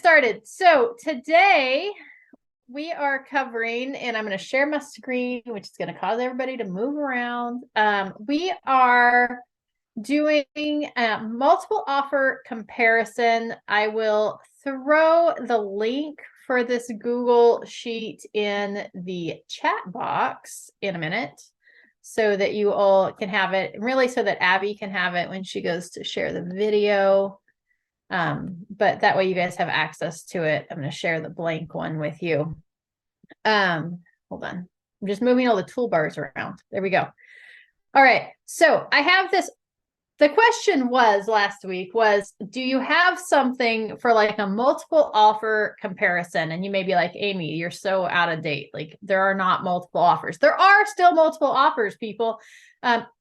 started. So today we are covering, and I'm going to share my screen, which is going to cause everybody to move around. We are doing a multiple offer comparison. I will throw the link for this Google sheet in the chat box in a minute so that you all can have it, really so that Abby can have it when she goes to share the video. But that way you guys have access to it. I'm going to share the blank one with you. Hold on. I'm just moving all the toolbars around. There we go. All right. So I have this. The question was last week was, do you have something for like a multiple offer comparison? And you may be like, Amy, you're so out of date. Like there are not multiple offers. There are still multiple offers, people.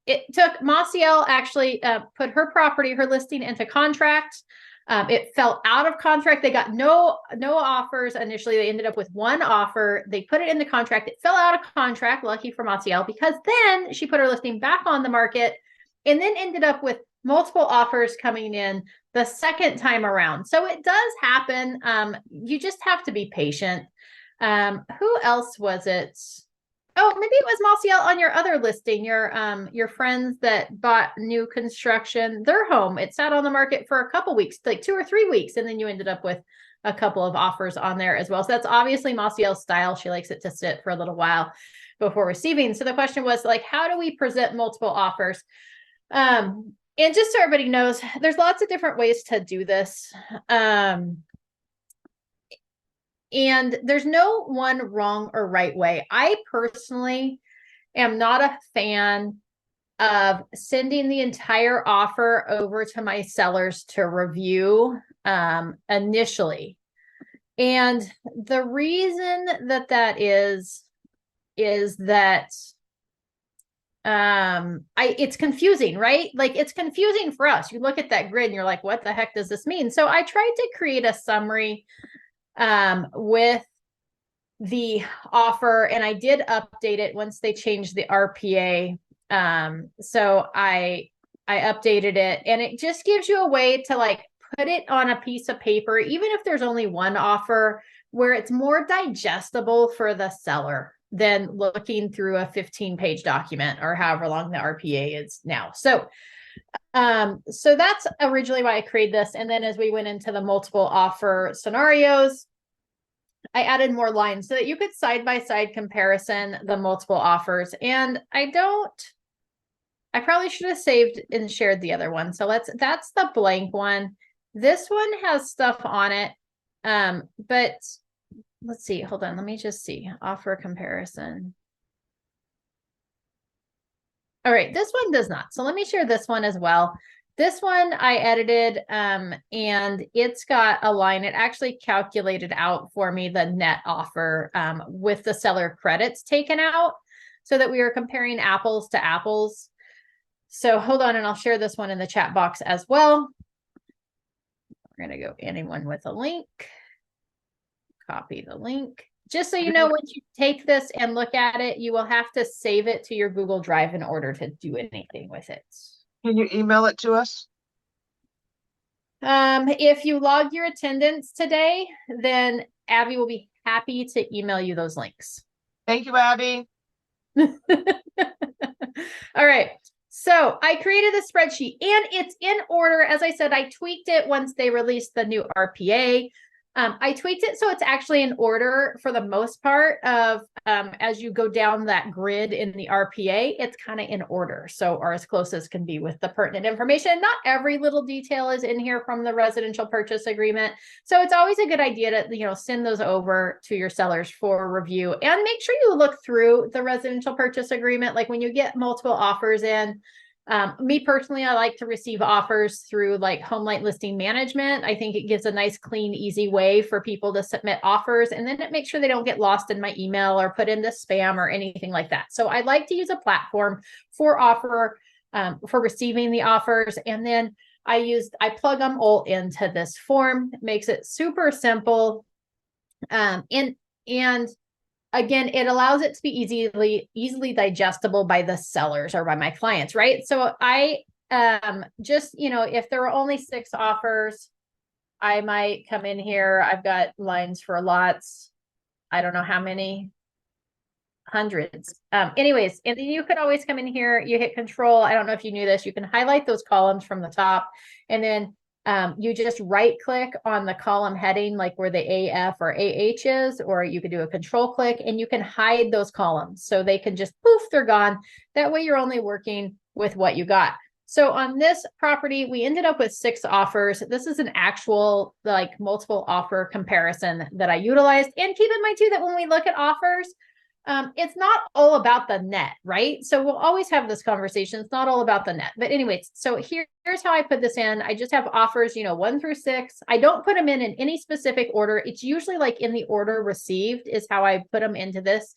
It took Maciel actually put her property, her listing into contract. It fell out of contract. They got no offers initially. They ended up with one offer. They put it in the contract. It fell out of contract, lucky for Maciel, because then she put her listing back on the market and then ended up with multiple offers coming in the second time around. So it does happen. You just have to be patient. Who else was it? Oh, maybe it was Maciel on your other listing, your friends that bought new construction, their home. It sat on the market for a couple weeks, like 2 or 3 weeks, and then you ended up with a couple of offers on there as well. So that's obviously Maciel's style. She likes it to sit for a little while before receiving. So the question was like, how do we present multiple offers? And just so everybody knows, there's lots of different ways to do this. And there's no one wrong or right way. I personally am not a fan of sending the entire offer over to my sellers to review initially. And the reason that is that it's confusing, right? Like it's confusing for us. You look at that grid and you're like, what the heck does this mean? So I tried to create a summary with the offer, and I did update it once they changed the RPA. So I updated it, and it just gives you a way to like put it on a piece of paper, even if there's only one offer, where it's more digestible for the seller than looking through a 15-page document or however long the RPA is now. So that's originally why I created this. And then as we went into the multiple offer scenarios, I added more lines so that you could side-by-side comparison the multiple offers. And I probably should have saved and shared the other one. So that's the blank one. This one has stuff on it. But let's see, hold on. Let me just see. Offer comparison. All right, this one does not. So let me share this one as well. This one I edited, and it's got a line. It actually calculated out for me the net offer with the seller credits taken out so that we are comparing apples to apples. So hold on, and I'll share this one in the chat box as well. We're going to go anyone with a link. Copy the link. Just so you know, when you take this and look at it, you will have to save it to your Google Drive in order to do anything with it. Can you email it to us? If you log your attendance today, then Abby will be happy to email you those links. Thank you, Abby. All right. So I created a spreadsheet and it's in order. As I said, I tweaked it once they released the new RPA. I tweaked it so it's actually in order for the most part of as you go down that grid in the RPA, it's kind of in order. So, or as close as can be with the pertinent information. Not every little detail is in here from the residential purchase agreement. So it's always a good idea to, send those over to your sellers for review and make sure you look through the residential purchase agreement. Like when you get multiple offers in, me personally, I like to receive offers through like HomeLight Listing Management. I think it gives a nice, clean, easy way for people to submit offers, and then it makes sure they don't get lost in my email or put into spam or anything like that. So I like to use a platform for receiving the offers, and then I plug them all into this form. It makes it super simple, and again, it allows it to be easily digestible by the sellers or by my clients, right? So I just, if there were only 6 offers, I might come in here. I've got lines for lots. I don't know how many. Hundreds. Anyways, and then you could always come in here, you hit control. I don't know if you knew this, you can highlight those columns from the top, and then you just right click on the column heading, like where the AF or AH is, or you could do a control click and you can hide those columns. So they can just poof, they're gone. That way you're only working with what you got. So on this property, we ended up with 6 offers. This is an actual like multiple offer comparison that I utilized. And keep in mind too, that when we look at offers, it's not all about the net, right? So we'll always have this conversation. It's not all about the net. But anyways, so here's how I put this in. I just have offers, 1 through 6. I don't put them in any specific order. It's usually like in the order received is how I put them into this.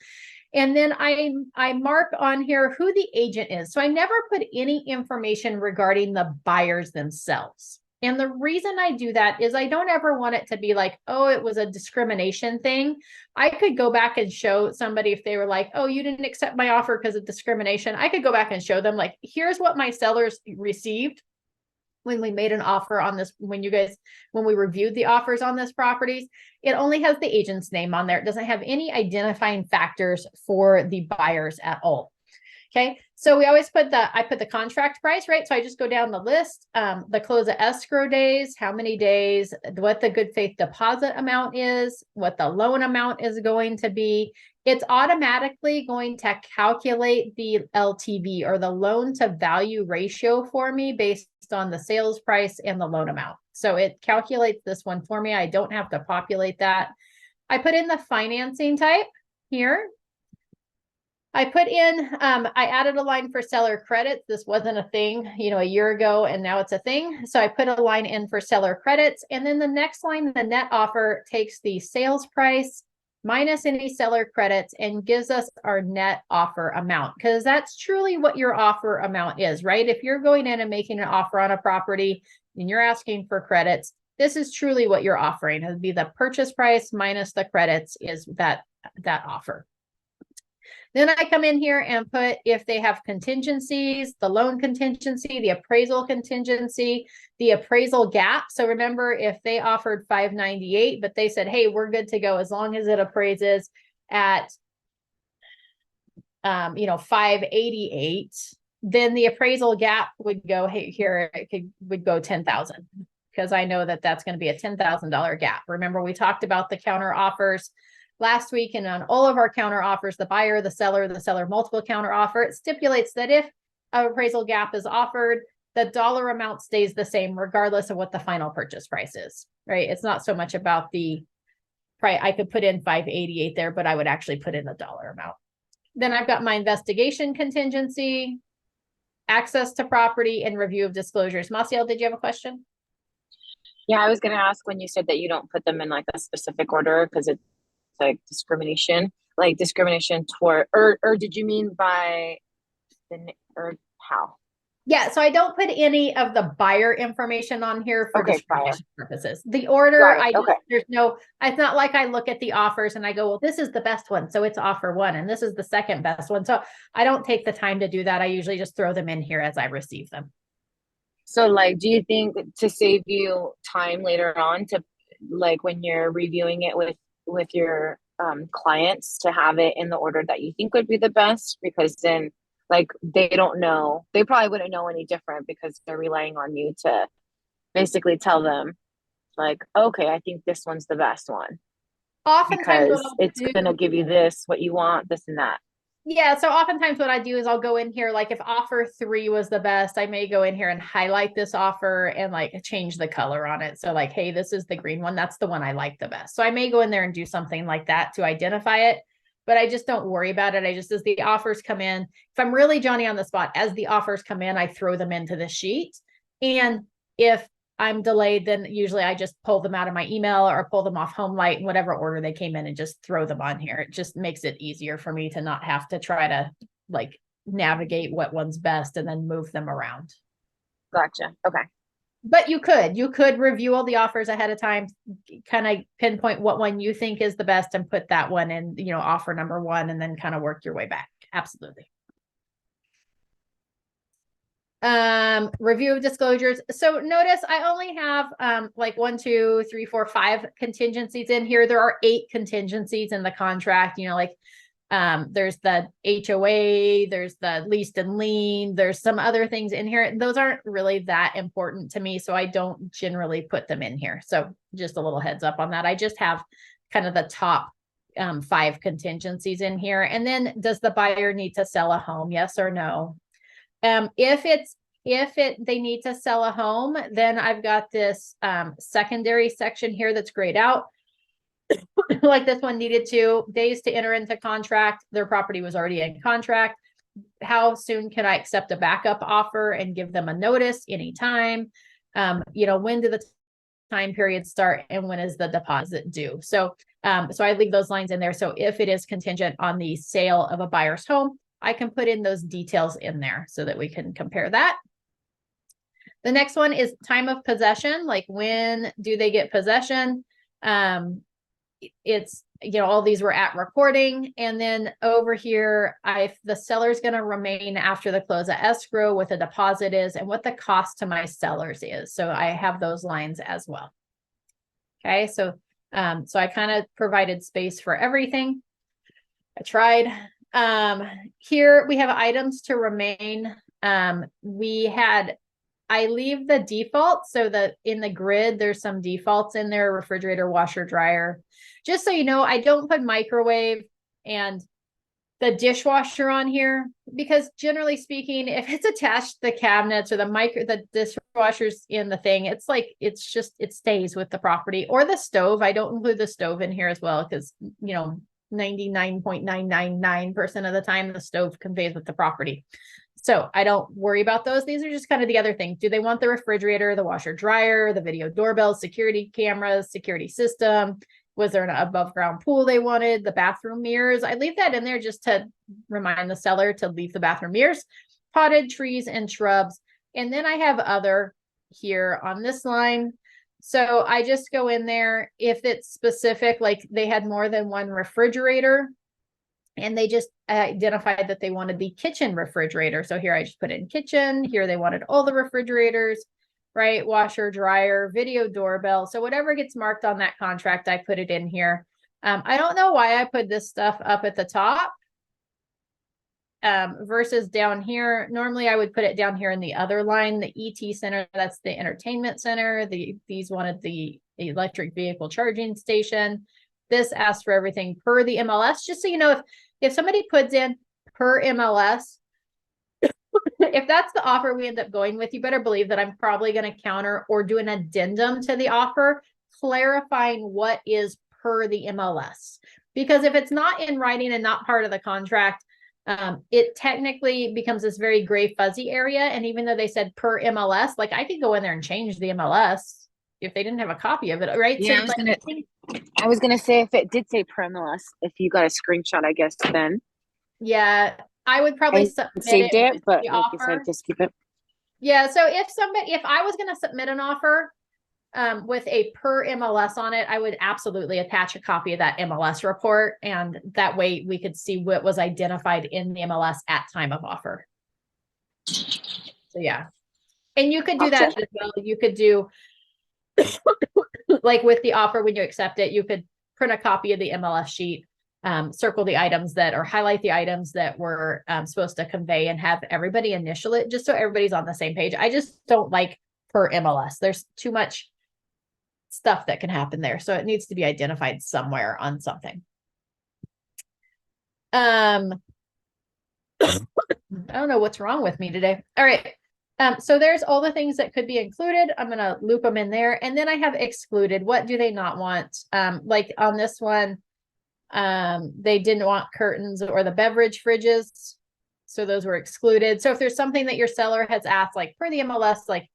And then I mark on here who the agent is. So I never put any information regarding the buyers themselves. And the reason I do that is I don't ever want it to be like, oh, it was a discrimination thing. I could go back and show somebody if they were like, oh, you didn't accept my offer because of discrimination. I could go back and show them like, here's what my sellers received when we made an offer on this, when we reviewed the offers on this properties. It only has the agent's name on there. It doesn't have any identifying factors for the buyers at all. Okay, so we always I put the contract price, right? So I just go down the list, the close of escrow days, how many days, what the good faith deposit amount is, what the loan amount is going to be. It's automatically going to calculate the LTV or the loan to value ratio for me based on the sales price and the loan amount. So it calculates this one for me. I don't have to populate that. I put in the financing type here. I put in, I added a line for seller credits. This wasn't a thing, a year ago, and now it's a thing. So I put a line in for seller credits. And then the next line, the net offer, takes the sales price minus any seller credits and gives us our net offer amount, because that's truly what your offer amount is, right? If you're going in and making an offer on a property and you're asking for credits, this is truly what you're offering. It would be the purchase price minus the credits is that offer. Then I come in here and put if they have contingencies, the loan contingency, the appraisal contingency, the appraisal gap. So remember, if they offered 598, but they said, hey, we're good to go as long as it appraises at 588, then the appraisal gap would go, hey, here would go 10,000, because I know that that's going to be a $10,000 gap. Remember, we talked about the counter offers last week, and on all of our counter offers, the buyer, the seller multiple counter offer, it stipulates that if an appraisal gap is offered, the dollar amount stays the same regardless of what the final purchase price is, right? It's not so much about the price. I could put in 588 there, but I would actually put in the dollar amount. Then I've got my investigation contingency, access to property, and review of disclosures. Maciel, did you have a question? Yeah, I was going to ask when you said that you don't put them in like a specific order because it's like discrimination toward, or did you mean by or how? Yeah, so I don't put any of the buyer information on here for discrimination purposes. The order, it's not like I look at the offers and I go, well, this is the best one, so it's offer 1, and this is the second best one. So I don't take the time to do that. I usually just throw them in here as I receive them. So like, do you think to save you time later on to like when you're reviewing it with your clients to have it in the order that you think would be the best, because then like they probably wouldn't know any different because they're relying on you to basically tell them like, okay, I think this one's the best one. Oftentimes because it's going to give you this, what you want, this and that. Yeah, so oftentimes what I do is I'll go in here, like if offer 3 was the best, I may go in here and highlight this offer and like change the color on it. So like, hey, this is the green one. That's the one I like the best. So I may go in there and do something like that to identify it, but I just don't worry about it. I just, as the offers come in, if I'm really Johnny on the spot, as the offers come in, I throw them into the sheet. And if I'm delayed, then usually I just pull them out of my email or pull them off HomeLight in whatever order they came in and just throw them on here. It just makes it easier for me to not have to try to like navigate what one's best and then move them around. Gotcha. Okay. But you could review all the offers ahead of time, kind of pinpoint what one you think is the best and put that one in, offer number 1, and then kind of work your way back. Absolutely. Review of disclosures. So notice I only have like 1, 2, 3, 4, 5 contingencies in here. There are 8 contingencies in the contract, you know, like there's the HOA, there's the leased and lien, there's some other things in here. Those aren't really that important to me, so I don't generally put them in here. So just a little heads up on that. I just have kind of the top 5 contingencies in here. And then does the buyer need to sell a home? Yes or no? If they need to sell a home, then I've got this secondary section here that's grayed out. Like this one needed 2 days to enter into contract. Their property was already in contract. How soon can I accept a backup offer and give them a notice anytime? You know, when do the time periods start and when is the deposit due? So I leave those lines in there. So if it is contingent on the sale of a buyer's home, I can put in those details in there so that we can compare that. The next one is time of possession. Like when do they get possession? It's, you know, all these were at recording. And then over here, the seller's going to remain after the close of escrow, what the deposit is and what the cost to my sellers is. So I have those lines as well. Okay. So I kind of provided space for everything. I tried. Here we have items to remain. I leave the default so that in the grid, there's some defaults in there, refrigerator, washer, dryer. Just so you know, I don't put microwave and the dishwasher on here because generally speaking, if it's attached to the cabinets or the dishwasher's in the thing, it's like, it stays with the property. Or the stove. I don't include the stove in here as well because, you know, 99.999% of the time the stove conveys with the property. So I don't worry about those. These are just kind of the other things. Do they want the refrigerator, the washer dryer, the video doorbell, security cameras, security system? Was there an above ground pool they wanted? The bathroom mirrors? I leave that in there just to remind the seller to leave the bathroom mirrors, potted trees and shrubs. And then I have other here on this line. So I just go in there if it's specific, like they had more than one refrigerator and they just identified that they wanted the kitchen refrigerator. So here I just put in kitchen. Here they wanted all the refrigerators, right? Washer, dryer, video doorbell. So whatever gets marked on that contract, I put it in here. I don't know why I put this stuff up at the top versus down here. Normally I would put it down here in the other line, the ET center, that's the entertainment center. These wanted the electric vehicle charging station. This asks for everything per the MLS, just so you know, if somebody puts in per MLS, if that's the offer we end up going with, you better believe that I'm probably going to counter or do an addendum to the offer, clarifying what is per the MLS. Because if it's not in writing and not part of the contract, it technically becomes this very gray fuzzy area. And even though they said per MLS, like I could go in there and change the MLS if they didn't have a copy of it, right? Yeah, so I was gonna say if it did say per MLS, if you got a screenshot, I guess then. Yeah, I would probably submit saved it, but the like offer. you said, just keep it. Yeah, so if I was going to submit an offer with a per MLS on it, I would absolutely attach a copy of that MLS report, and that way we could see what was identified in the MLS at time of offer. So yeah, and you could do that as well. You could do like with the offer when you accept it, you could print a copy of the MLS sheet. Circle the items that or highlight the items that we're supposed to convey and have everybody initial it just so everybody's on the same page. I just don't like per MLS. There's too much stuff that can happen there. So it needs to be identified somewhere on something. I don't know what's wrong with me today. All right. So there's all the things that could be included. I'm going to loop them in there. And then I have excluded. What do they not want? Like on this one, they didn't want curtains or the beverage fridges. So those were excluded. So if there's something that your seller has asked, like per the MLS, like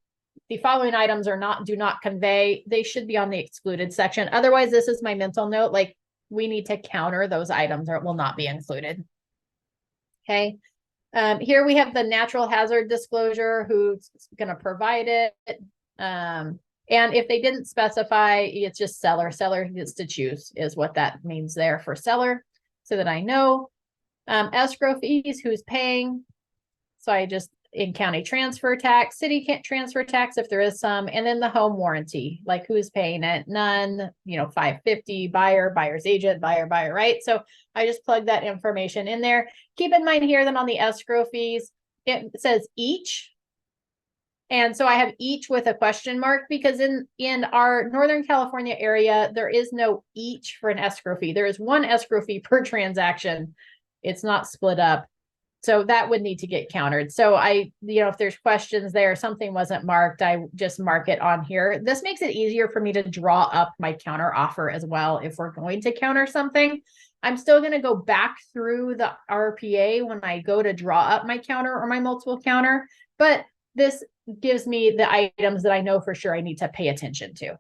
the following items do not convey, they should be on the excluded section. Otherwise, this is my mental note. Like we need to counter those items or it will not be included. Okay. Here we have the natural hazard disclosure, who's going to provide it. And if they didn't specify, it's just seller. Seller gets to choose is what that means there for seller, so that I know. Escrow fees, who's paying. So I just in-county transfer tax, city can't transfer tax if there is some, and then the home warranty, like who's paying it? None, you know, $550, buyer, buyer's agent, buyer, right? So I just plug that information in there. Keep in mind here that on the escrow fees, it says each. And so I have each with a question mark because in our Northern California area, there is no each for an escrow fee. There is one escrow fee per transaction. It's not split up. So that would need to get countered. So if there's questions there, something wasn't marked, I just mark it on here. This makes it easier for me to draw up my counter offer as well. If we're going to counter something, I'm still going to go back through the RPA when I go to draw up my counter or my multiple counter, but this gives me the items that I know for sure I need to pay attention to.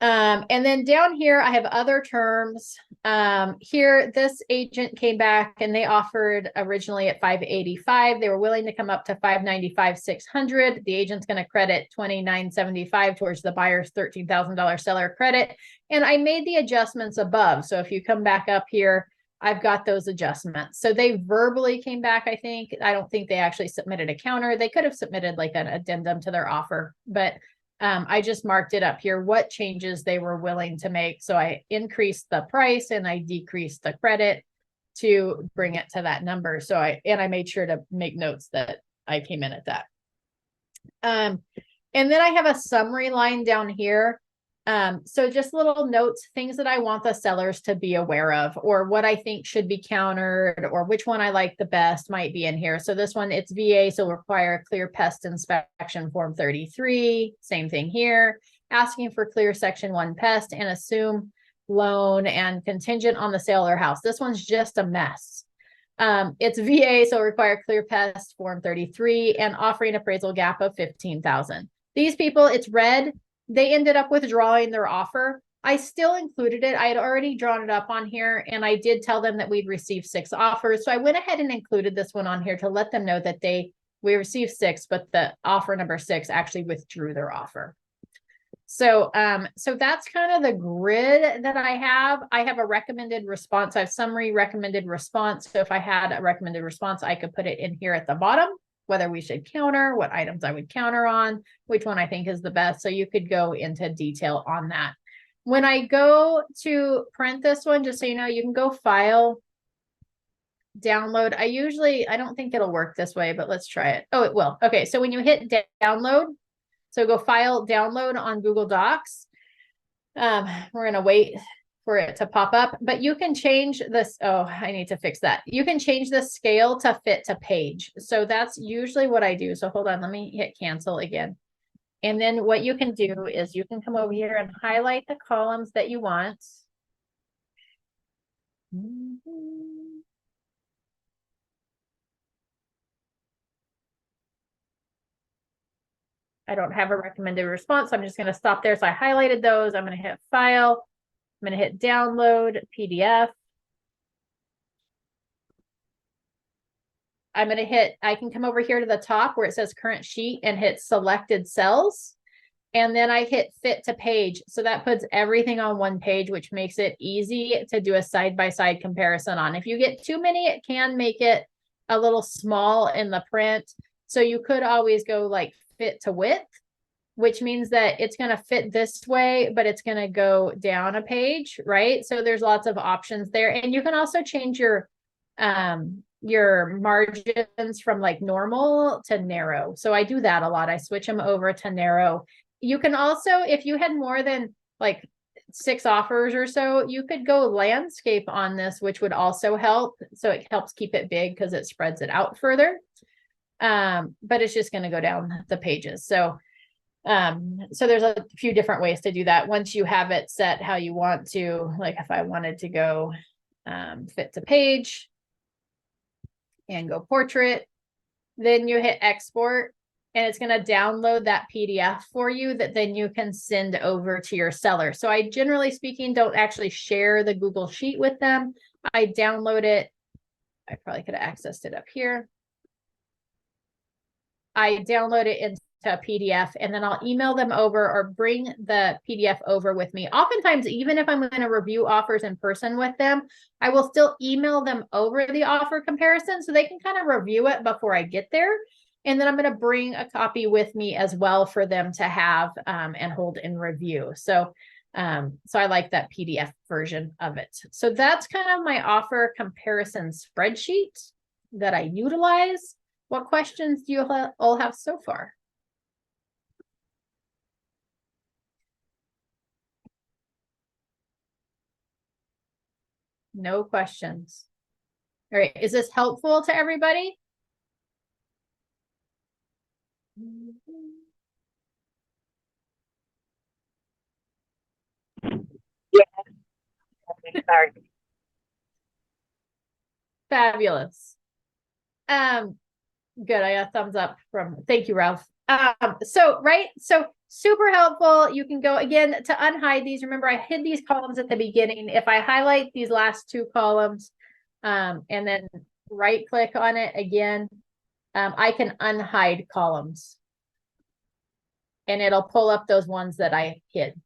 And then down here, I have other terms. Here, this agent came back and they offered originally at $585. They were willing to come up to $595, $600. The agent's going to credit $2,975 towards the buyer's $13,000 seller credit. And I made the adjustments above. So if you come back up here, I've got those adjustments. So they verbally came back, I think. I don't think they actually submitted a counter. They could have submitted like an addendum to their offer, but I just marked it up here, what changes they were willing to make. So I increased the price and I decreased the credit to bring it to that number. So I made sure to make notes that I came in at that. And then I have a summary line down here. So just little notes, things that I want the sellers to be aware of, or what I think should be countered, or which one I like the best might be in here. So this one, it's VA, so require a clear pest inspection form 33. Same thing here, asking for clear section 1 pest and assume loan and contingent on the sale or house. This one's just a mess. It's VA, so require clear pest form 33 and offering appraisal gap of 15,000. These people, it's red. They ended up withdrawing their offer. I still included it. I had already drawn it up on here and I did tell them that we'd received 6 offers. So I went ahead and included this one on here to let them know that we received 6, but the offer number 6 actually withdrew their offer. So, so that's kind of the grid that I have. I have a recommended response. I have summary recommended response. So if I had a recommended response, I could put it in here at the bottom, whether we should counter, what items I would counter on, which one I think is the best. So you could go into detail on that. When I go to print this one, just so you know, you can go file, download. I don't think it'll work this way, but let's try it. Oh, it will. Okay. So when you hit download, so go file, download on Google Docs. We're going to wait for it to pop up, but you can change this. Oh, I need to fix that. You can change the scale to fit to page. So that's usually what I do. So hold on, let me hit cancel again. And then what you can do is you can come over here and highlight the columns that you want. I don't have a recommended response, so I'm just going to stop there. So I highlighted those. I'm going to hit file. I'm going to hit download PDF. I'm going to hit, I can come over here to the top where it says current sheet and hit selected cells. And then I hit fit to page. So that puts everything on one page, which makes it easy to do a side-by-side comparison on. If you get too many, it can make it a little small in the print. So you could always go like fit to width, which means that it's going to fit this way, but it's going to go down a page, right? So there's lots of options there. And you can also change your margins from like normal to narrow. So I do that a lot. I switch them over to narrow. You can also, if you had more than like 6 offers or so, you could go landscape on this, which would also help. So it helps keep it big because it spreads it out further. But it's just going to go down the pages. So there's a few different ways to do that. Once you have it set how you want to, like if I wanted to go fit to page and go portrait, then you hit export and it's going to download that PDF for you that then you can send over to your seller. So I generally speaking don't actually share the Google Sheet with them. I download it. I probably could have accessed it up here. I download it a PDF, and then I'll email them over or bring the PDF over with me. Oftentimes, even if I'm going to review offers in person with them, I will still email them over the offer comparison so they can kind of review it before I get there. And then I'm going to bring a copy with me as well for them to have and hold in review. So I like that PDF version of it. So that's kind of my offer comparison spreadsheet that I utilize. What questions do you all have so far? No questions. All right. Is this helpful to everybody? Sorry. Fabulous. Good. I got a thumbs up thank you, Ralph. So super helpful. You can go again to unhide these. Remember, I hid these columns at the beginning. If I highlight these last two columns, and then right click on it again, I can unhide columns. And it'll pull up those ones that I hid.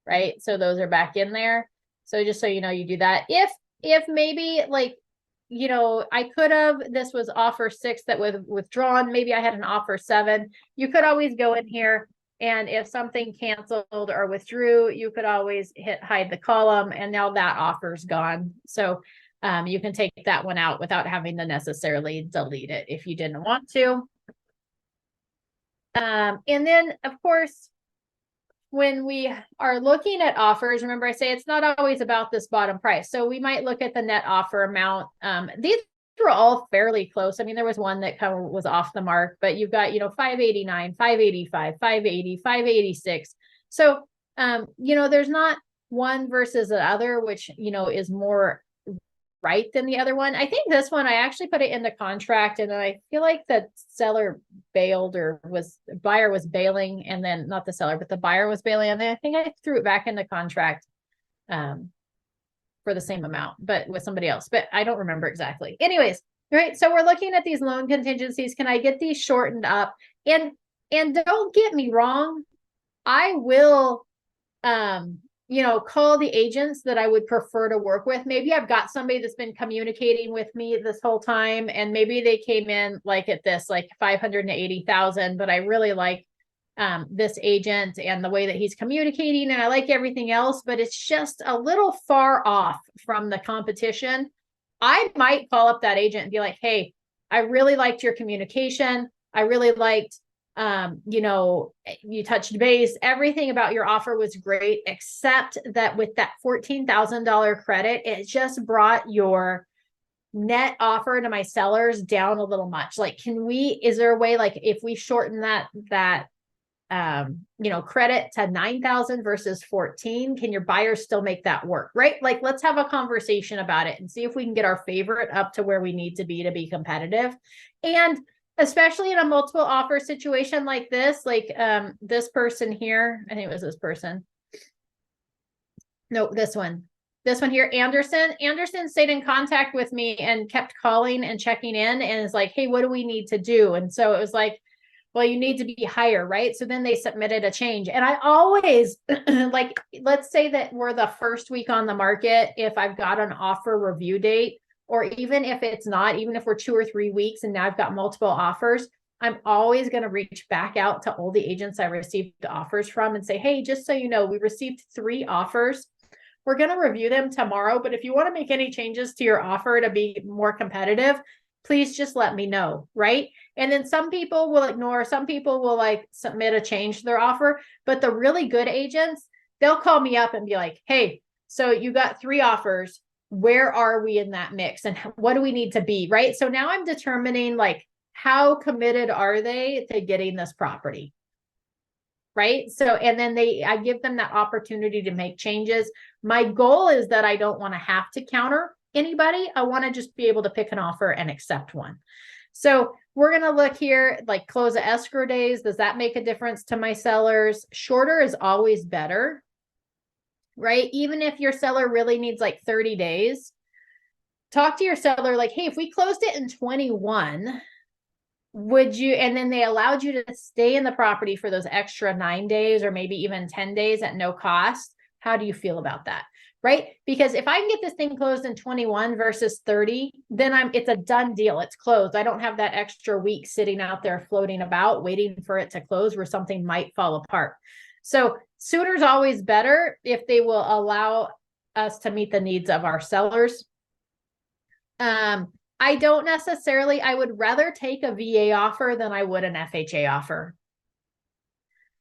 Right? So those are back in there. So just so you know, you do that. If maybe like, you know, I could have, this was offer 6 that was withdrawn. Maybe I had an offer 7. You could always go in here, and if something canceled or withdrew, you could always hit hide the column, and now that offer's gone. So you can take that one out without having to necessarily delete it if you didn't want to. And then of course, when we are looking at offers, remember I say it's not always about this bottom price. So we might look at the net offer amount. These were all fairly close. I mean, there was one that kind of was off the mark, but you've got, you know, 589, 585, 580, 586. So, you know, there's not one versus the other, which, you know, is more right than the other one. I think this one, I actually put it in the contract, and I feel like the seller bailed, or buyer was bailing, and then not the seller, but the buyer was bailing. And then I think I threw it back in the contract for the same amount, but with somebody else, but I don't remember exactly. Anyways, right. So we're looking at these loan contingencies. Can I get these shortened up? And don't get me wrong, I will, you know, call the agents that I would prefer to work with. Maybe I've got somebody that's been communicating with me this whole time, and maybe they came in like at this, like 580,000, but I really like this agent and the way that he's communicating, and I like everything else, but it's just a little far off from the competition. I might call up that agent and be like, hey, I really liked your communication. I really liked you know, you touched base, everything about your offer was great, except that with that $14,000 credit, it just brought your net offer to my sellers down a little much. Like, is there a way, like if we shorten that you know, credit to 9,000 versus 14, can your buyers still make that work? Right? Like, let's have a conversation about it and see if we can get our favorite up to where we need to be competitive. And especially in a multiple offer situation like this, like this person here, I think it was this person. No, this one here, Anderson stayed in contact with me and kept calling and checking in, and is like, hey, what do we need to do? And so it was like, well, you need to be higher, right? So then they submitted a change. And I always like, let's say that we're the first week on the market. If I've got an offer review date, or even if it's not, even if we're 2 or 3 weeks and now I've got multiple offers, I'm always going to reach back out to all the agents I received offers from and say, hey, just so you know, we received 3 offers. We're going to review them tomorrow, but if you want to make any changes to your offer to be more competitive, please just let me know, right? And then some people will ignore, some people will like submit a change to their offer, but the really good agents, they'll call me up and be like, hey, so you got 3 offers. Where are we in that mix, and what do we need to be, right? So now I'm determining like, how committed are they to getting this property, right? So, and then I give them that opportunity to make changes. My goal is that I don't want to have to counter anybody. I want to just be able to pick an offer and accept one. So we're going to look here, like close of escrow days. Does that make a difference to my sellers? Shorter is always better, right? Even if your seller really needs like 30 days, talk to your seller like, hey, if we closed it in 21, would you, and then they allowed you to stay in the property for those extra 9 days or maybe even 10 days at no cost. How do you feel about that? Right? Because if I can get this thing closed in 21 versus 30, then it's a done deal. It's closed. I don't have that extra week sitting out there floating about waiting for it to close where something might fall apart. So sooner's always better if they will allow us to meet the needs of our sellers. I don't necessarily, I would rather take a VA offer than I would an FHA offer.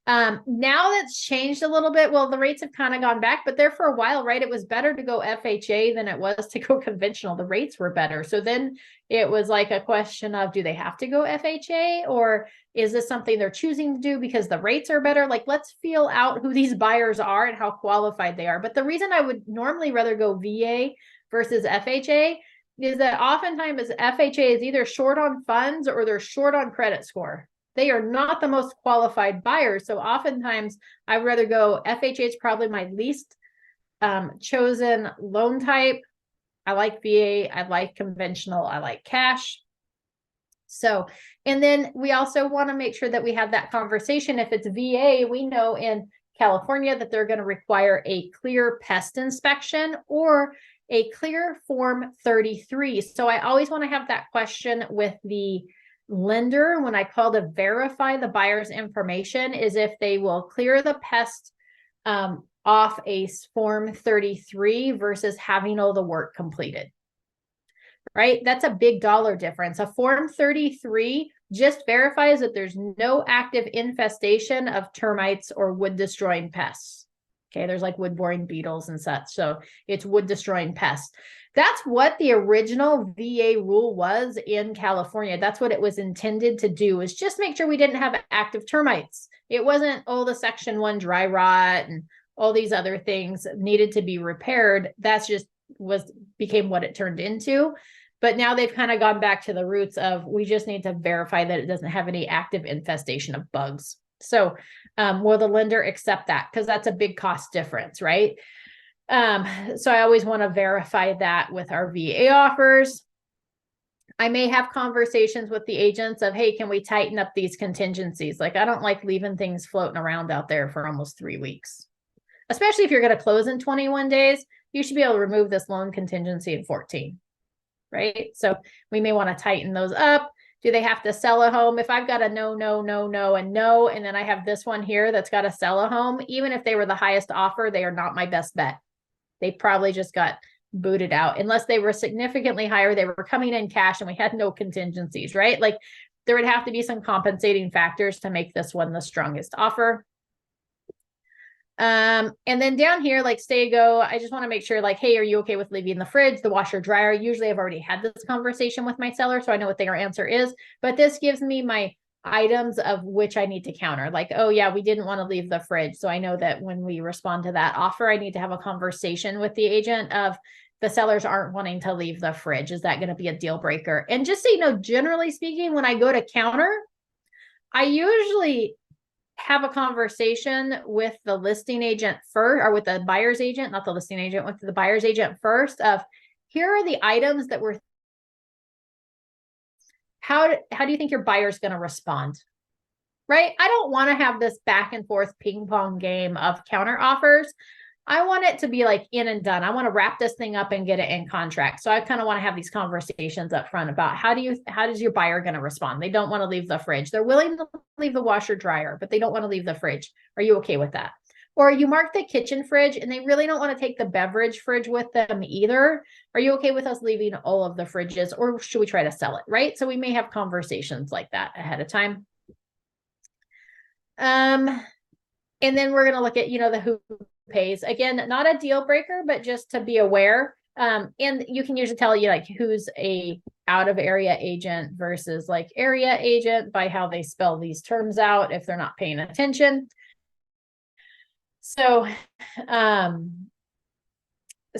Now that's changed a little bit. Well, the rates have kind of gone back, but there for a while, right? It was better to go FHA than it was to go conventional. The rates were better. So then it was like a question of, do they have to go FHA, or is this something they're choosing to do because the rates are better? Like, let's feel out who these buyers are and how qualified they are. But the reason I would normally rather go VA versus FHA is that oftentimes FHA is either short on funds or they're short on credit score. They are not the most qualified buyers. So oftentimes I'd rather go FHA is probably my least chosen loan type. I like VA. I like conventional. I like cash. So, and then we also want to make sure that we have that conversation. If it's VA, we know in California that they're going to require a clear pest inspection or a clear Form 33. So I always want to have that question with the lender when I call to verify the buyer's information, is if they will clear the pest off a Form 33 versus having all the work completed. Right? That's a big dollar difference. A Form 33 just verifies that there's no active infestation of termites or wood destroying pests. Okay, there's like wood boring beetles and such. So it's wood destroying pests. That's what the original VA rule was in California. That's what it was intended to do, is just make sure we didn't have active termites. It wasn't, oh, the Section 1 dry rot and all these other things needed to be repaired. That's just became what it turned into. But now they've kind of gone back to the roots of, we just need to verify that it doesn't have any active infestation of bugs. So will the lender accept that? Because that's a big cost difference, right? So I always want to verify that with our VA offers. I may have conversations with the agents of, hey, can we tighten up these contingencies? Like, I don't like leaving things floating around out there for almost 3 weeks, especially if you're going to close in 21 days. You should be able to remove this loan contingency in 14, right? So we may want to tighten those up. Do they have to sell a home? If I've got a no, and then I have this one here that's got to sell a home, even if they were the highest offer, they are not my best bet. They probably just got booted out unless they were significantly higher. They were coming in cash and we had no contingencies, right? Like there would have to be some compensating factors to make this one the strongest offer. And then down here, like stay go, I just want to make sure like, hey, are you okay with leaving the fridge, the washer dryer? Usually I've already had this conversation with my seller, so I know what their answer is, but this gives me my items of which I need to counter. Like, oh yeah, we didn't want to leave the fridge. So I know that when we respond to that offer, I need to have a conversation with the agent of the sellers aren't wanting to leave the fridge. Is that going to be a deal breaker? And just so you know, generally speaking, when I go to counter, I usually have a conversation with the listing agent first, or with the buyer's agent, not the listing agent, with the buyer's agent first of, here are the items that we're, how do you think your buyer's going to respond? Right? I don't want to have this back and forth ping pong game of counter offers. I want it to be like in and done. I want to wrap this thing up and get it in contract. So I kind of want to have these conversations up front about how does your buyer going to respond? They don't want to leave the fridge. They're willing to leave the washer dryer, but they don't want to leave the fridge. Are you okay with that? Or you mark the kitchen fridge and they really don't want to take the beverage fridge with them either. Are you okay with us leaving all of the fridges, or should we try to sell it? Right? So we may have conversations like that ahead of time. And then we're going to look at, the who pays. Again, not a deal breaker, but just to be aware. And you can usually tell like who's a out of area agent versus like area agent by how they spell these terms out if they're not paying attention. So,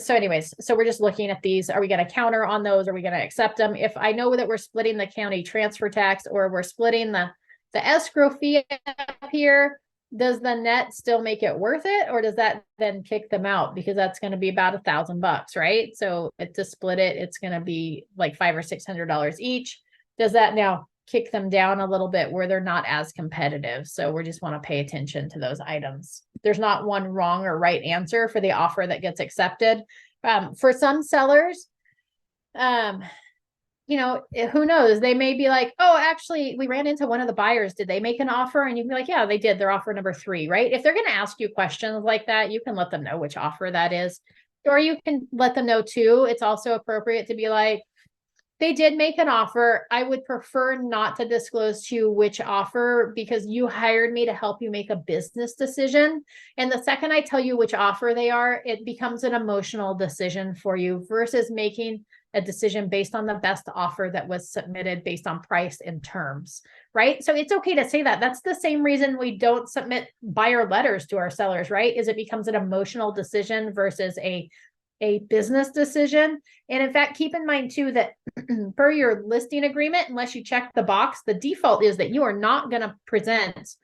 anyways, so we're just looking at these. Are we going to counter on those? Are we going to accept them? If I know that we're splitting the county transfer tax, or we're splitting the escrow fee up here, does the net still make it worth it, or does that then kick them out? Because that's going to be about $1,000, right? So to split it, it's going to be like $500 or $600 each. Does that now kick them down a little bit where they're not as competitive. So we just want to pay attention to those items. There's not one wrong or right answer for the offer that gets accepted. For some sellers, you know, who knows? They may be like, oh, actually, we ran into one of the buyers. Did they make an offer? And you can be like, yeah, they did. They're offer number 3, right? If they're going to ask you questions like that, you can let them know which offer that is. Or you can let them know too. It's also appropriate to be like, they did make an offer. I would prefer not to disclose to you which offer because you hired me to help you make a business decision. And the second I tell you which offer they are, it becomes an emotional decision for you versus making a decision based on the best offer that was submitted based on price and terms, right? So it's okay to say that. That's the same reason we don't submit buyer letters to our sellers, right? Is it becomes an emotional decision versus a business decision. And in fact, keep in mind too, that per your listing agreement, unless you check the box, the default is that you are not going to present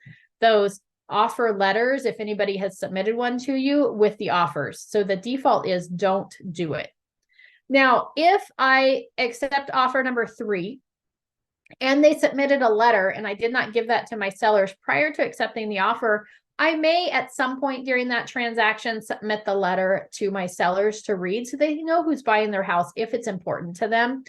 those offer letters if anybody has submitted one to you with the offers. So the default is don't do it. Now, if I accept offer number 3 and they submitted a letter and I did not give that to my sellers prior to accepting the offer, I may at some point during that transaction submit the letter to my sellers to read so they know who's buying their house if it's important to them.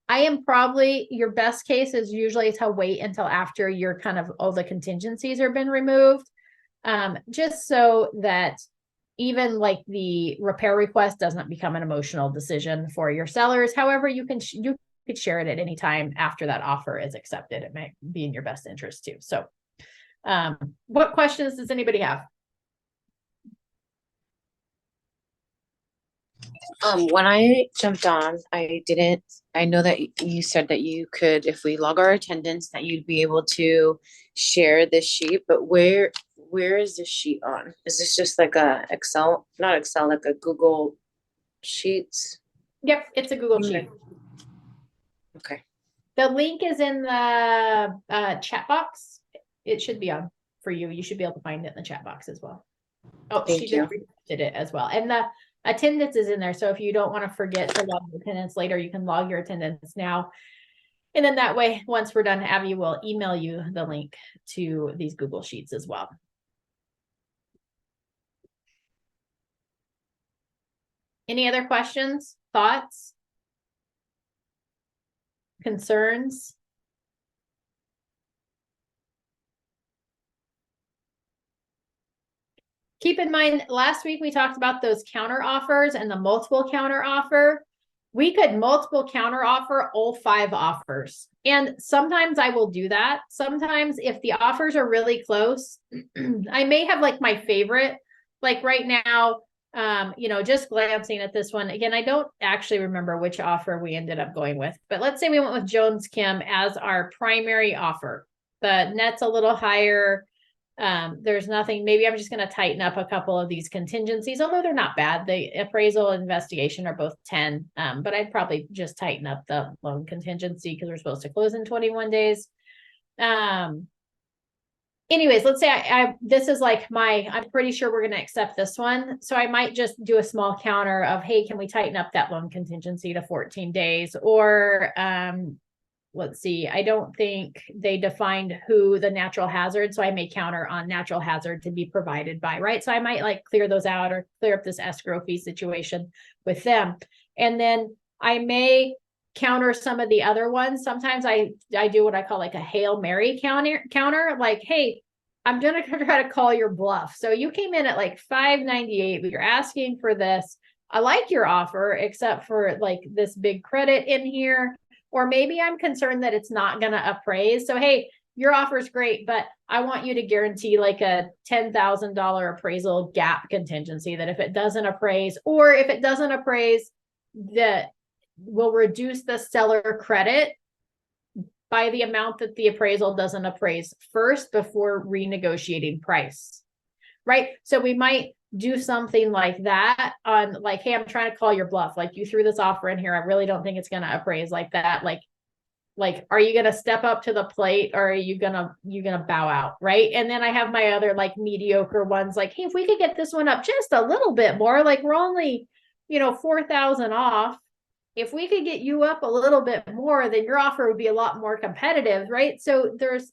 I am probably, your best case is usually to wait until after your kind of all the contingencies have been removed, just so that even like the repair request doesn't become an emotional decision for your sellers. However, you could share it at any time after that offer is accepted. It might be in your best interest too. So what questions does anybody have? When I jumped on, I know that you said that you could, if we log our attendance, that you'd be able to share this sheet, but where is this sheet on? Is this just like a Excel, not Excel, like a Google Sheets? Yep, it's a Google Sheet. Okay. The link is in the chat box. It should be on for you. You should be able to find it in the chat box as well. Oh, Thank she you. just reposted it as well. And the attendance is in there. So if you don't want to forget to log your attendance later, you can log your attendance now. And then that way, once we're done, Abby will email you the link to these Google Sheets as well. Any other questions, thoughts, concerns? Keep in mind, last week we talked about those counter offers and the multiple counter offer. We could multiple counter offer all 5 offers. And sometimes I will do that. Sometimes if the offers are really close, I may have like my favorite, like right now, you know, just glancing at this one again, I don't actually remember which offer we ended up going with, but let's say we went with Jones Kim as our primary offer. The net's a little higher. There's nothing, maybe I'm just going to tighten up a couple of these contingencies, although they're not bad. The appraisal and investigation are both 10, but I'd probably just tighten up the loan contingency because we're supposed to close in 21 days. Anyways, let's say this is like I'm pretty sure we're going to accept this one. So I might just do a small counter of, hey, can we tighten up that loan contingency to 14 days? Or, let's see, I don't think they defined who the natural hazard. So I may counter on natural hazard to be provided by, right? So I might like clear those out or clear up this escrow fee situation with them. And then I may counter some of the other ones. Sometimes I do what I call like a Hail Mary counter, like, hey, I'm going to try to call your bluff. So you came in at like 598, but you're asking for this. I like your offer, except for like this big credit in here. Or maybe I'm concerned that it's not going to appraise. So, hey, your offer is great, but I want you to guarantee like a $10,000 appraisal gap contingency that if it doesn't appraise, or if it doesn't appraise, that will reduce the seller credit by the amount that the appraisal doesn't appraise first before renegotiating price, right? So we might do something like that on like, hey, I'm trying to call your bluff. Like you threw this offer in here. I really don't think it's going to appraise like that. Like, are you going to step up to the plate or are you going to bow out? Right. And then I have my other like mediocre ones like, hey, if we could get this one up just a little bit more, like we're only, 4,000 off. if we could get you up a little bit more, then your offer would be a lot more competitive, right? So there's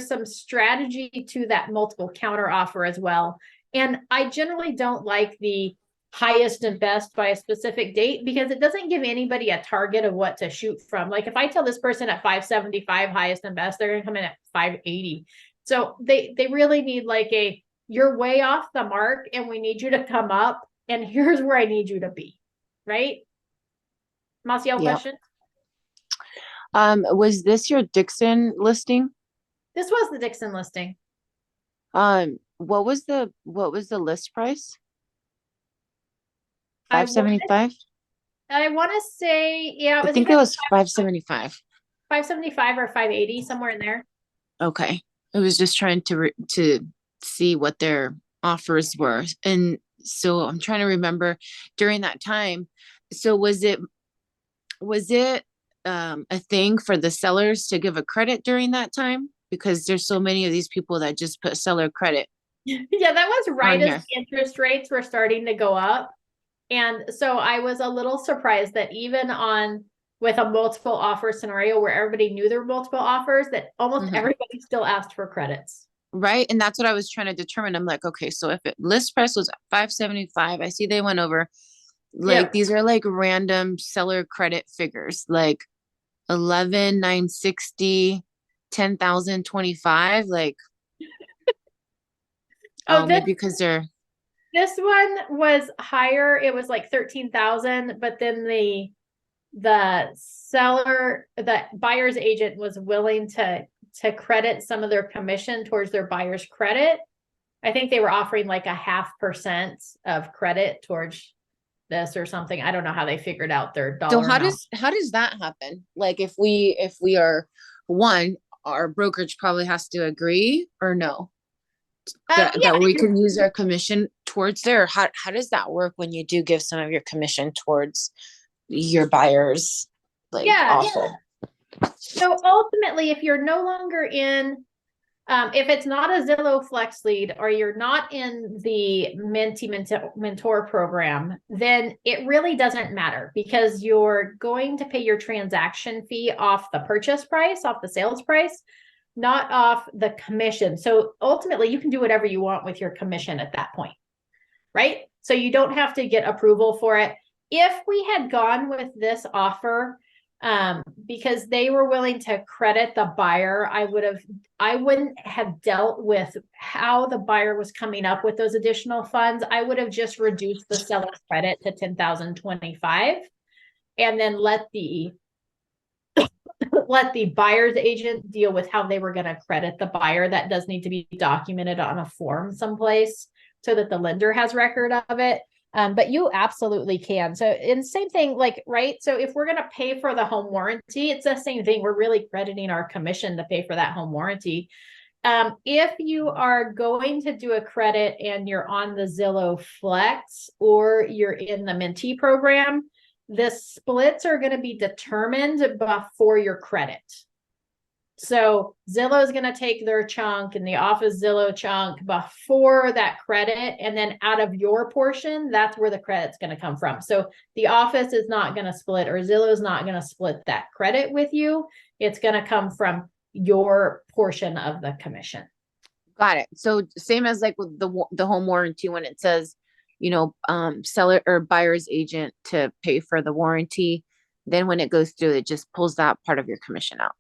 some strategy to that multiple counter offer as well. And I generally don't like the highest and best by a specific date because it doesn't give anybody a target of what to shoot from. Like if I tell this person at 575 highest and best, they're going to come in at 580. So they really need like you're way off the mark and we need you to come up and here's where I need you to be. Right? Marcial, Yep. question? Was this your Dixon listing? This was the Dixon listing. What was the list price? I 575? want to say, yeah, I think it was 575. 575 or 580, somewhere in there. Okay. I was just trying to see what their offers were. And so I'm trying to remember during that time. So was it a thing for the sellers to give a credit during that time? Because there's so many of these people that just put seller credit. Yeah, that was right On as the interest rates were starting to go up. And so I was a little surprised that even with a multiple offer scenario where everybody knew there were multiple offers, that almost Mhm. everybody still asked for credits. Right. And that's what I was trying to determine. I'm like, okay, so if list price was 575, I see they went over. Like Yep. these are like random seller credit figures, like 11,960, 10,025. Like, Oh, maybe because they're this one was higher. It was like 13,000, but then the buyer's agent was willing to credit some of their commission towards their buyer's credit. I think they were offering like a 0.5% of credit towards this or something. I don't know how they figured out their so dollar how amount. does that happen? Like if we are one, our brokerage probably has to agree or no? That we can use our commission towards there. How does that work when you do give some of your commission towards your buyers offer? So ultimately, if you're no longer in, if it's not a Zillow Flex Lead or you're not in the Menti Mentor program, then it really doesn't matter because you're going to pay your transaction fee off the purchase price, off the sales price, not off the commission. So ultimately, you can do whatever you want with your commission at that point, right? So you don't have to get approval for it. If we had gone with this offer, because they were willing to credit the buyer, I wouldn't have dealt with how the buyer was coming up with those additional funds. I would have just reduced the seller's credit to 10,025 and then let the buyer's agent deal with how they were going to credit the buyer. That does need to be documented on a form someplace so that the lender has record of it. But you absolutely can. So, and same thing, like, right? So if we're going to pay for the home warranty, it's the same thing. We're really crediting our commission to pay for that home warranty. If you are going to do a credit and you're on the Zillow Flex or you're in the Mentee program, the splits are going to be determined before your credit. So Zillow is going to take their chunk and the office Zillow chunk before that credit. And then out of your portion, that's where the credit's going to come from. So the office is not going to split or Zillow is not going to split that credit with you. It's going to come from your portion of the commission. Got it. So same as like with the home warranty when it says, seller or buyer's agent to pay for the warranty. Then when it goes through, it just pulls that part of your commission out.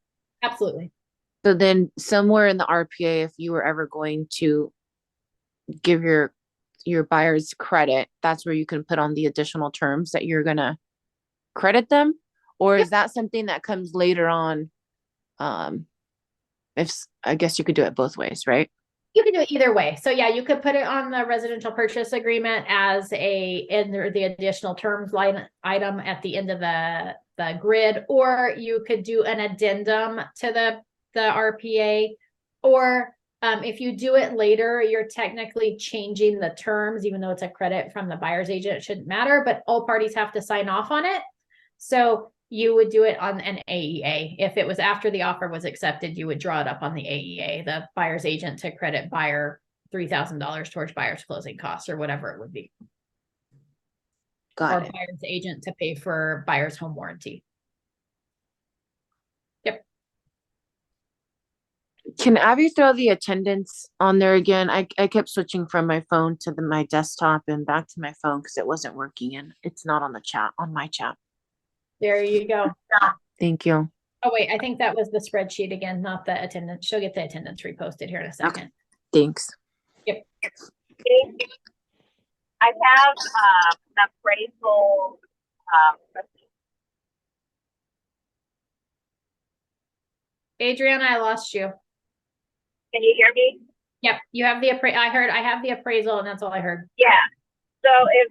Absolutely. So then somewhere in the RPA, if you were ever going to give your buyers credit, that's where you can put on the additional terms that you're going to credit them. Or is that something that comes later on? I guess you could do it both ways, right? You can do it either way. So yeah, you could put it on the residential purchase agreement as the additional terms line item at the end of the grid, or you could do an addendum to the RPA, or if you do it later, you're technically changing the terms, even though it's a credit from the buyer's agent, it shouldn't matter, but all parties have to sign off on it. So you would do it on an AEA. If it was after the offer was accepted, you would draw it up on the AEA, the buyer's agent to credit buyer $3,000 towards buyer's closing costs or whatever it would be. Got or it. buyer's agent to pay for buyer's home warranty. Yep. Can Abby throw the attendance on there again? I kept switching from my phone to my desktop and back to my phone because it wasn't working and it's not on the chat, on my chat. There you go. Thank you. Oh, wait, I think that was the spreadsheet again, not the attendance. She'll get the attendance reposted here in a second. Thanks. Yep. I have an appraisal. Adriana, I lost you. Can you hear me? Yep, you have the I have the appraisal and that's all I heard. Yeah. So if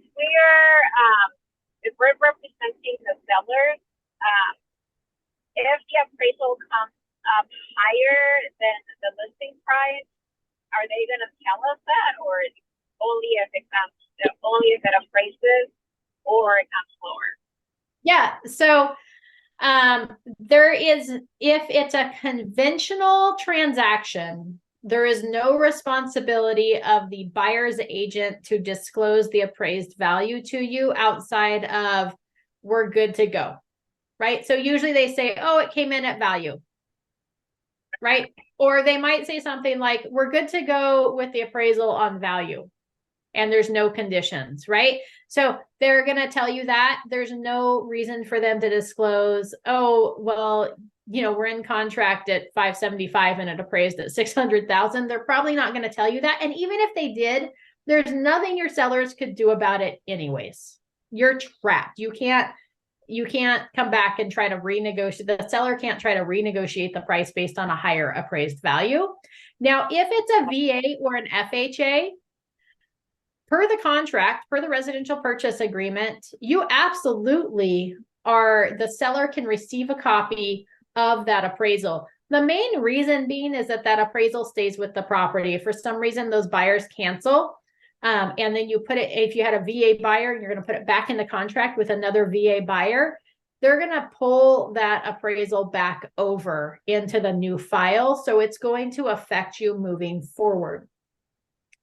we're representing the sellers, if the appraisal comes up higher than the listing price, are they going to tell us that, or only if it appraises, or it comes lower? Yeah, so there is, if it's a conventional transaction, there is no responsibility of the buyer's agent to disclose the appraised value to you outside of we're good to go, right? So usually they say, oh, it came in at value, right? Or they might say something like, we're good to go with the appraisal on value. And there's no conditions, right? So they're going to tell you that. There's no reason for them to disclose, oh, well, you know, we're in contract at 575 and it appraised at 600,000. They're probably not going to tell you that. And even if they did, there's nothing your sellers could do about it anyways. You're trapped. You can't come back and try to renegotiate. The seller can't try to renegotiate the price based on a higher appraised value. Now, if it's a VA or an FHA, per the contract, per the residential purchase agreement, you absolutely the seller can receive a copy of that appraisal. The main reason being is that appraisal stays with the property. If for some reason those buyers cancel, and then you put it, if you had a VA buyer, you're going to put it back in the contract with another VA buyer, they're going to pull that appraisal back over into the new file. So it's going to affect you moving forward.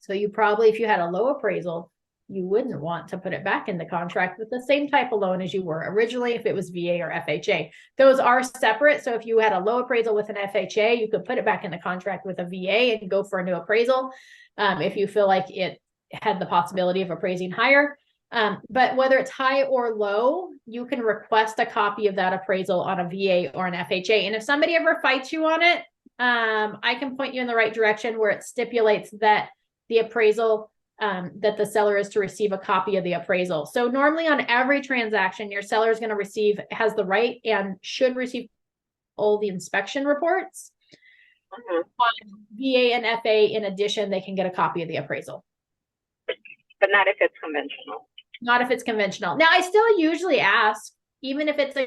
So you probably, if you had a low appraisal, you wouldn't want to put it back in the contract with the same type of loan as you were originally if it was VA or FHA. Those are separate. So if you had a low appraisal with an FHA, you could put it back in the contract with a VA and go for a new appraisal if you feel like it had the possibility of appraising higher. But whether it's high or low, you can request a copy of that appraisal on a VA or an FHA. And if somebody ever fights you on it, I can point you in the right direction where it stipulates that the appraisal, that the seller is to receive a copy of the appraisal. So normally on every transaction, your seller is going to has the right and should receive all the inspection reports. Mm-hmm. On VA and FA, in addition, they can get a copy of the appraisal. But not if it's conventional. Not if it's conventional. Now, I still usually ask, even if it's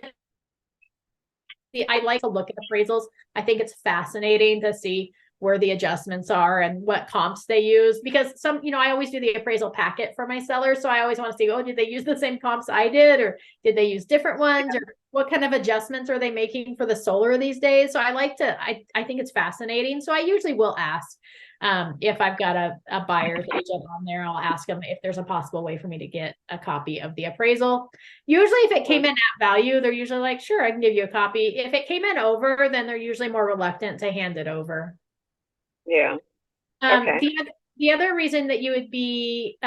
I like to look at appraisals. I think it's fascinating to see where the adjustments are and what comps they use, because I always do the appraisal packet for my sellers. So I always want to see, oh, did they use the same comps I did, or did they use different ones, or what kind of adjustments are they making for the solar these days? So I think it's fascinating. So I usually will ask, if I've got a buyer's agent on there, I'll ask them if there's a possible way for me to get a copy of the appraisal. Usually if it came in at value, they're usually like, sure, I can give you a copy. If it came in over, then they're usually more reluctant to hand it over. Yeah. Okay. The other reason that you would be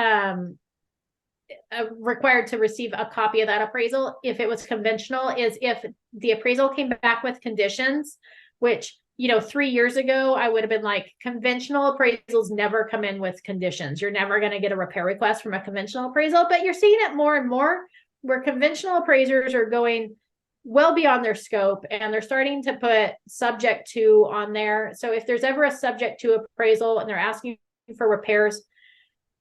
required to receive a copy of that appraisal, if it was conventional, is if the appraisal came back with conditions, which, 3 years ago, I would have been like, conventional appraisals never come in with conditions. You're never going to get a repair request from a conventional appraisal, but you're seeing it more and more where conventional appraisers are going well beyond their scope, and they're starting to put subject to on there. So if there's ever a subject to appraisal and they're asking for repairs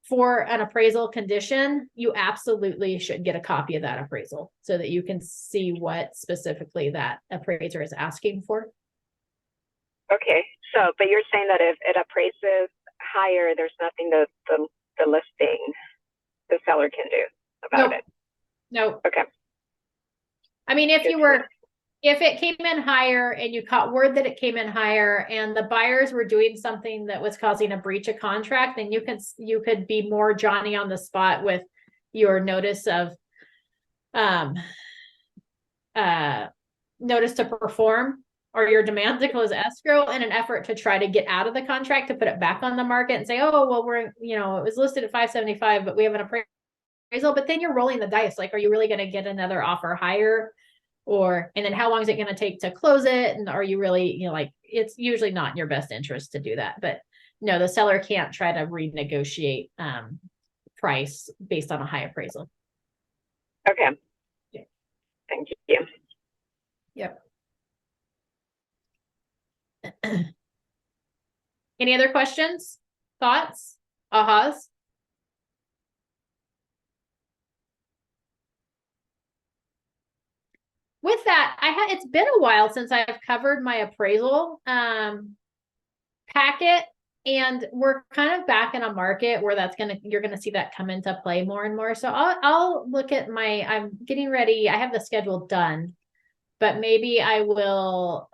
for an appraisal condition, you absolutely should get a copy of that appraisal so that you can see what specifically that appraiser is asking for. Okay. So, but you're saying that if it appraises higher, there's nothing the listing, the seller can do about it? No. Okay. I mean, if it came in higher and you caught word that it came in higher and the buyers were doing something that was causing a breach of contract, then you could be more Johnny on the spot with your notice of um, notice to perform or your demand to close escrow in an effort to try to get out of the contract to put it back on the market and say, oh, well, we're, you know, it was listed at 575, but we have an appraisal, but then you're rolling the dice. Like, are you really going to get another offer higher? Or, and then how long is it going to take to close it? And are you really, you know, like, it's usually not in your best interest to do that. But no, the seller can't try to renegotiate price based on a high appraisal. Okay. Thank you. Yep. Any other questions, thoughts, ahas? With that, it's been a while since I've covered my appraisal packet, and we're kind of back in a market where you're gonna see that come into play more and more. So I'll look at I'm getting ready. I have the schedule done, but maybe I will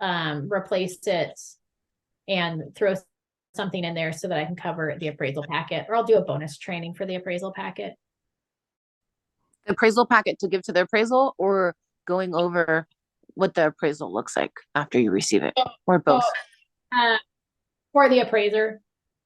replace it and throw something in there so that I can cover the appraisal packet, or I'll do a bonus training for the appraisal packet. The appraisal packet to give to the appraisal, or going over what the appraisal looks like after you receive it, or both? For the appraiser,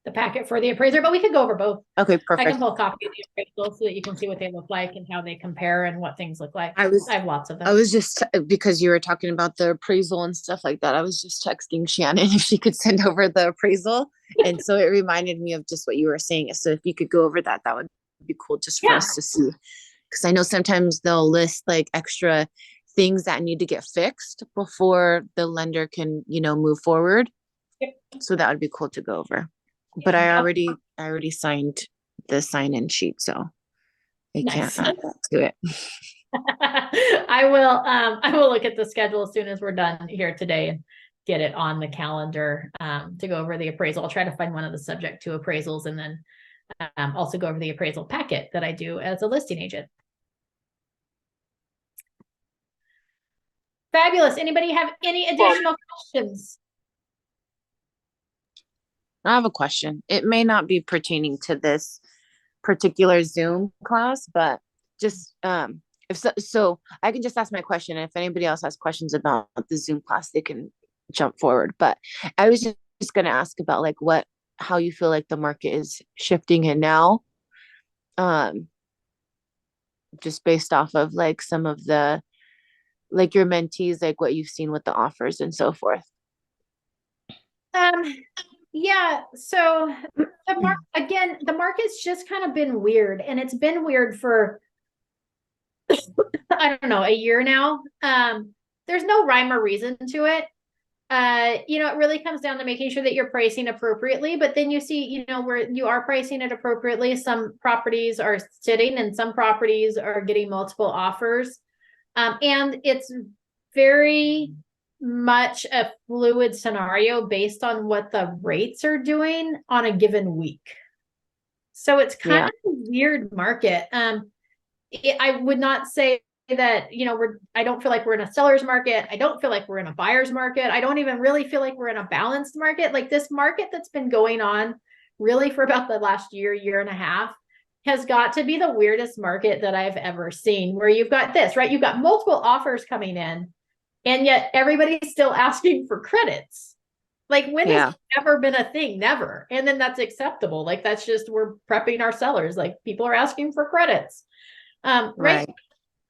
the packet for the appraiser, but we could go over both. Okay, I perfect. can pull a copy of the appraisal so that you can see what they look like and how they compare and what things look like. I have lots of them. I was just, because you were talking about the appraisal and stuff like that, I was just texting Shannon if she could send over the appraisal. And so it reminded me of just what you were saying. So if you could go over that, that would be cool just for us to see. Because I know sometimes they'll list like extra things that need to get fixed before the lender can, you know, move forward. Yep. So that would be cool to go over. But I already signed the sign-in sheet, so I can't add that to it. I will look at the schedule as soon as we're done here today and get it on the calendar to go over the appraisal. I'll try to find one of the subject to appraisals, and then also go over the appraisal packet that I do as a listing agent. Fabulous. Anybody have any additional questions? I have a question. It may not be pertaining to this particular Zoom class, but just so I can just ask my question. If anybody else has questions about the Zoom class, they can jump forward. But I was just going to ask about like how you feel like the market is shifting in now. Just based off of like some of the, like your mentees, like what you've seen with the offers and so forth. Yeah, so the market's just kind of been weird, and it's been weird for I don't know, a year now. There's no rhyme or reason to it. You know, it really comes down to making sure that you're pricing appropriately, but then you see, you know, where you are pricing it appropriately, some properties are sitting and some properties are getting multiple offers. And it's very much a fluid scenario based on what the rates are doing on a given week. So it's kind of a weird market. I would not say that, you know, I don't feel like we're in a seller's market. I don't feel like we're in a buyer's market. I don't even really feel like we're in a balanced market. Like, this market that's been going on really for about the last year and a half has got to be the weirdest market that I've ever seen, where you've got this, right? You've got multiple offers coming in, and yet everybody's still asking for credits. Like, when has ever been a thing? Never. And then that's acceptable. Like, that's just, we're prepping our sellers. Like, people are asking for credits. Right.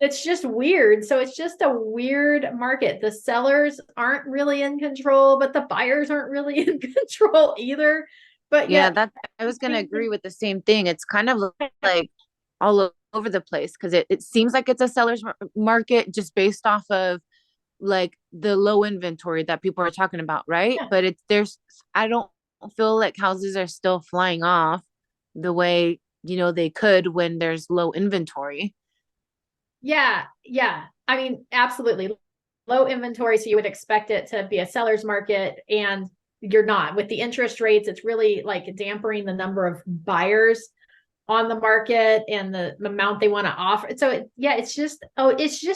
It's just weird. So it's just a weird market. The sellers aren't really in control, but the buyers aren't really in control either. But I was going to agree with the same thing. It's kind of like all over the place, because it seems like it's a seller's market just based off of like the low inventory that people are talking about, right? But I don't feel like houses are still flying off the way, you know, they could when there's low inventory. Yeah. I mean, absolutely. Low inventory, so you would expect it to be a seller's market, and you're not. With the interest rates, it's really like dampering the number of buyers on the market and the amount they want to offer. So it's just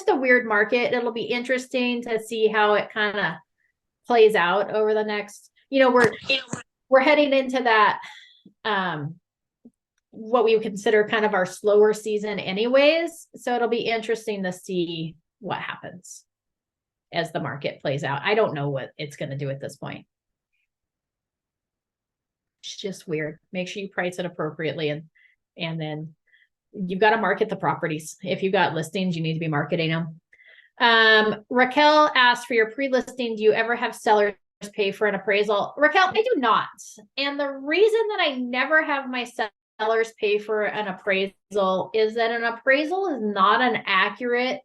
a weird market. It'll be interesting to see how it kind of plays out over the next, you know, we're heading into that what we would consider kind of our slower season anyways. So it'll be interesting to see what happens as the market plays out. I don't know what it's going to do at this point. It's just weird. Make sure you price it appropriately, and then you've got to market the properties. If you've got listings, you need to be marketing them. Raquel asked, for your pre-listing, do you ever have sellers pay for an appraisal? Raquel, I do not. And the reason that I never have my sellers pay for an appraisal is that an appraisal is not an accurate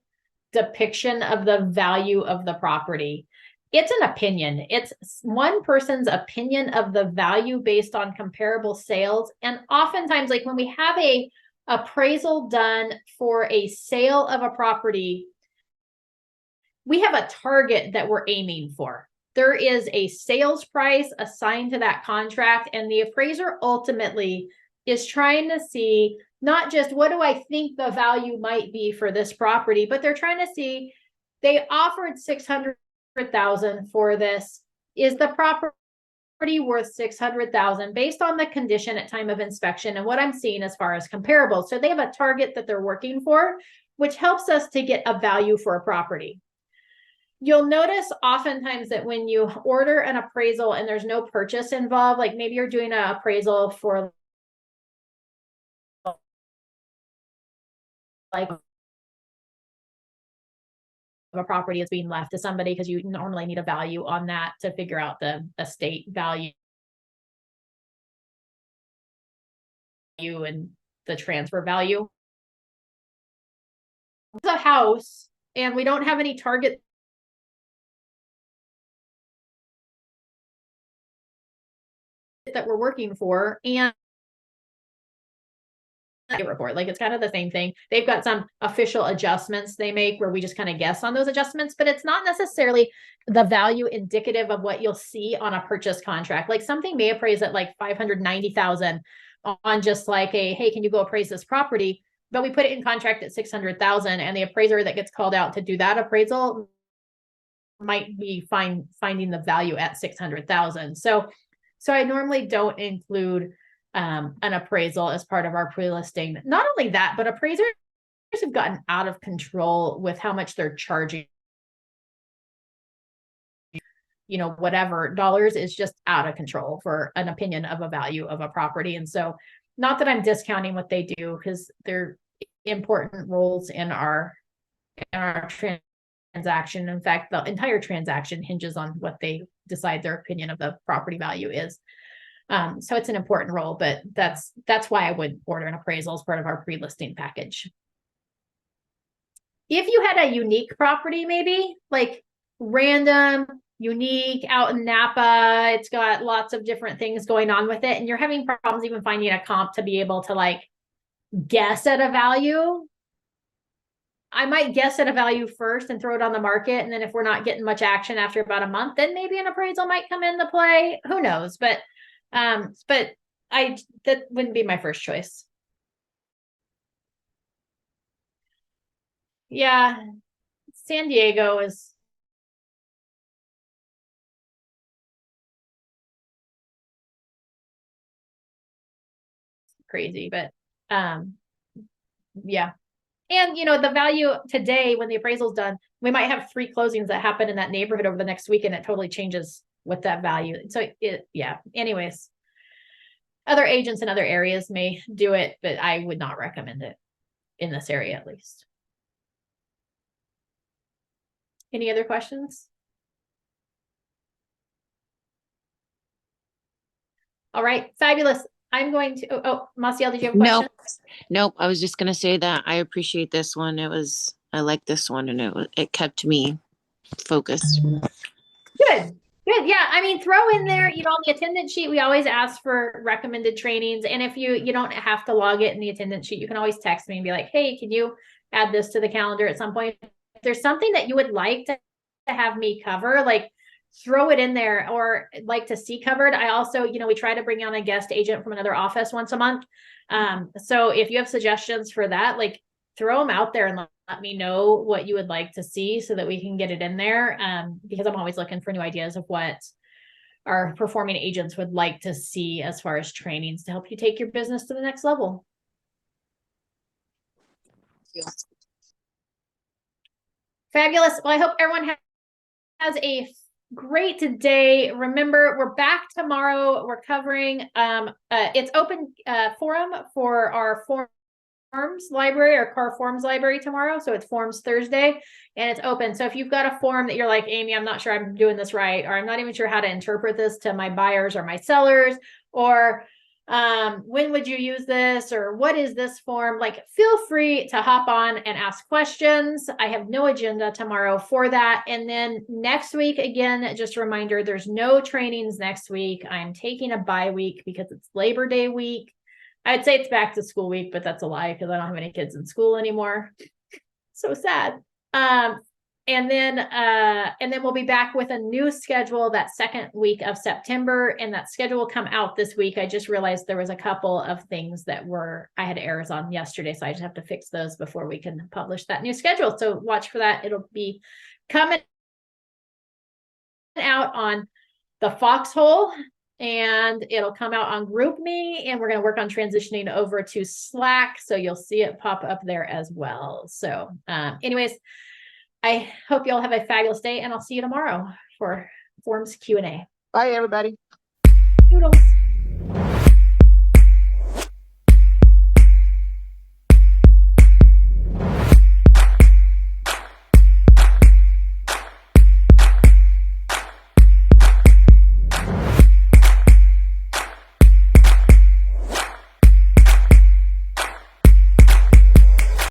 depiction of the value of the property. It's an opinion. It's one person's opinion of the value based on comparable sales. And oftentimes, like when we have a appraisal done for a sale of a property, we have a target that we're aiming for. There is a sales price assigned to that contract, and the appraiser ultimately is trying to see not just what do I think the value might be for this property, but they're trying to see, they offered $600,000 for this. Is the property worth $600,000 based on the condition at time of inspection and what I'm seeing as far as comparables? So they have a target that they're working for, which helps us to get a value for a property. You'll notice oftentimes that when you order an appraisal and there's no purchase involved, like maybe you're doing an appraisal for like a property is being left to somebody, because you normally need a value on that to figure out the estate value and the transfer value. It's a house and we don't have any target that we're working for, and report, like it's kind of the same thing. They've got some official adjustments they make where we just kind of guess on those adjustments, but it's not necessarily the value indicative of what you'll see on a purchase contract. Like something may appraise at like 590,000 on just like a, hey, can you go appraise this property? But we put it in contract at 600,000, and the appraiser that gets called out to do that appraisal might be finding the value at 600,000. So I normally don't include an appraisal as part of our pre-listing. Not only that, but appraisers have gotten out of control with how much they're charging. You know, whatever dollars is just out of control for an opinion of a value of a property. And so, not that I'm discounting what they do, because they're important roles in our transaction. In fact, the entire transaction hinges on what they decide their opinion of the property value is. So it's an important role, but that's why I would order an appraisal as part of our pre-listing package. If you had a unique property, maybe like random, unique out in Napa, it's got lots of different things going on with it, and you're having problems even finding a comp to be able to like guess at a value, I might guess at a value first and throw it on the market. And then if we're not getting much action after about a month, then maybe an appraisal might come into play. Who knows? But that wouldn't be my first choice. Yeah, San Diego is crazy, but yeah. And you know, the value today when the appraisal's done, we might have 3 closings that happen in that neighborhood over the next week, and it totally changes with that value. So yeah, anyways, other agents in other areas may do it, but I would not recommend it in this area, at least. Any other questions? All right, fabulous. I'm going to, oh, Maciel, did you have a question? Nope. I was just going to say that I appreciate this one. I like this one, and it kept me focused. Good. Yeah. I mean, throw in there, you know, on the attendance sheet, we always ask for recommended trainings. And if you don't have to log it in the attendance sheet, you can always text me and be like, hey, can you add this to the calendar at some point? If there's something that you would like to have me cover, like throw it in there, or like to see covered. I also, you know, we try to bring on a guest agent from another office once a month. So if you have suggestions for that, like throw them out there and let me know what you would like to see so that we can get it in there. Because I'm always looking for new ideas of what our performing agents would like to see as far as trainings to help you take your business to the next level. Fabulous. Well, I hope everyone has a great day. Remember, we're back tomorrow. We're covering it's open forum for our forms library or car forms library tomorrow. So it's Forms Thursday and it's open. So if you've got a form that you're like, Amy, I'm not sure I'm doing this right, or I'm not even sure how to interpret this to my buyers or my sellers, or when would you use this, or what is this form? Like, feel free to hop on and ask questions. I have no agenda tomorrow for that. And then next week, again, just a reminder, there's no trainings next week. I'm taking a bye week because it's Labor Day week. I'd say it's back to school week, but that's a lie because I don't have any kids in school anymore. So sad. And then we'll be back with a new schedule that second week of September, and that schedule will come out this week. I just realized there was a couple of things that I had errors on yesterday, so I just have to fix those before we can publish that new schedule. So watch for that. It'll be coming out on the Foxhole, and it'll come out on GroupMe, and we're going to work on transitioning over to Slack, so you'll see it pop up there as well. So anyways, I hope you all have a fabulous day, and I'll see you tomorrow for Forms Q&A. Bye, everybody. Toodles.